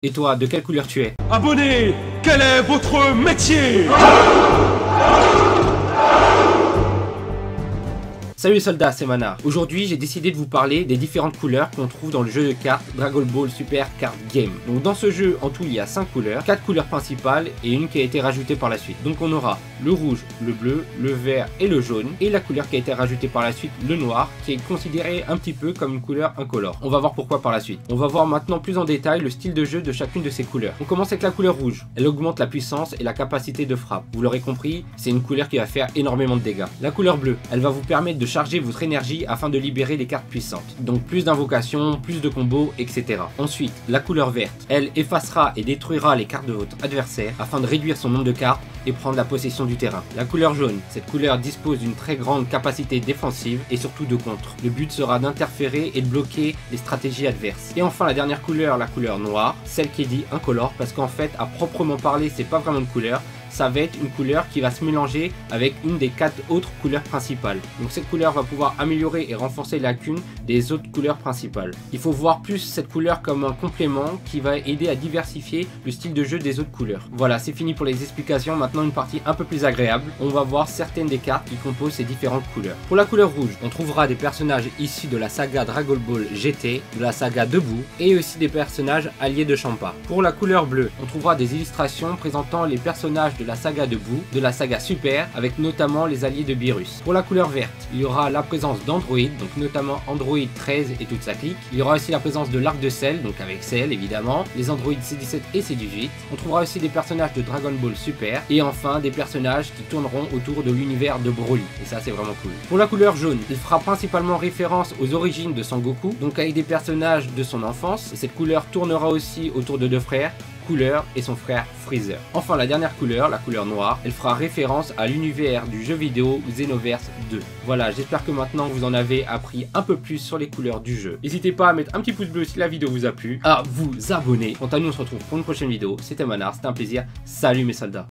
Et toi, de quelle couleur tu es? Abonnés, quel est votre métier? Salut les soldats, c'est Manar. Aujourd'hui, j'ai décidé de vous parler des différentes couleurs qu'on trouve dans le jeu de cartes Dragon Ball Super Card Game. Donc dans ce jeu, en tout, il y a 5 couleurs, 4 couleurs principales et une qui a été rajoutée par la suite. Donc on aura le rouge, le bleu, le vert et le jaune, et la couleur qui a été rajoutée par la suite, le noir, qui est considéré un petit peu comme une couleur incolore. On va voir pourquoi par la suite. On va voir maintenant plus en détail le style de jeu de chacune de ces couleurs. On commence avec la couleur rouge. Elle augmente la puissance et la capacité de frappe. Vous l'aurez compris, c'est une couleur qui va faire énormément de dégâts. La couleur bleue, elle va vous permettre de charger votre énergie afin de libérer les cartes puissantes. Donc plus d'invocations, plus de combos, etc. Ensuite, la couleur verte, elle effacera et détruira les cartes de votre adversaire afin de réduire son nombre de cartes et prendre la possession du terrain. La couleur jaune, cette couleur dispose d'une très grande capacité défensive et surtout de contre. Le but sera d'interférer et de bloquer les stratégies adverses. Et enfin la dernière couleur, la couleur noire, celle qui est dit incolore, parce qu'en fait à proprement parler c'est pas vraiment une couleur, ça va être une couleur qui va se mélanger avec une des 4 autres couleurs principales. Donc cette couleur va pouvoir améliorer et renforcer les lacunes des autres couleurs principales. Il faut voir plus cette couleur comme un complément qui va aider à diversifier le style de jeu des autres couleurs. Voilà, c'est fini pour les explications. Maintenant une partie un peu plus agréable. On va voir certaines des cartes qui composent ces différentes couleurs. Pour la couleur rouge, on trouvera des personnages issus de la saga Dragon Ball GT, de la saga Debout et aussi des personnages alliés de Champa. Pour la couleur bleue, on trouvera des illustrations présentant les personnages de la saga Debout, de la saga Super, avec notamment les alliés de Beerus. Pour la couleur verte, il y aura la présence d'Android, donc notamment Android 13 et toute sa clique. Il y aura aussi la présence de l'arc de Cell, donc avec Cell évidemment, les Android C17 et C18. On trouvera aussi des personnages de Dragon Ball Super, et enfin des personnages qui tourneront autour de l'univers de Broly, et ça c'est vraiment cool. Pour la couleur jaune, il fera principalement référence aux origines de Sangoku, donc avec des personnages de son enfance, et cette couleur tournera aussi autour de deux frères, Couleur et son frère Freezer. Enfin la dernière couleur, la couleur noire, elle fera référence à l'univers du jeu vidéo Xenoverse 2. Voilà, j'espère que maintenant vous en avez appris un peu plus sur les couleurs du jeu. N'hésitez pas à mettre un petit pouce bleu si la vidéo vous a plu, à vous abonner. Quant à nous, on se retrouve pour une prochaine vidéo. C'était Manar, c'était un plaisir. Salut mes soldats.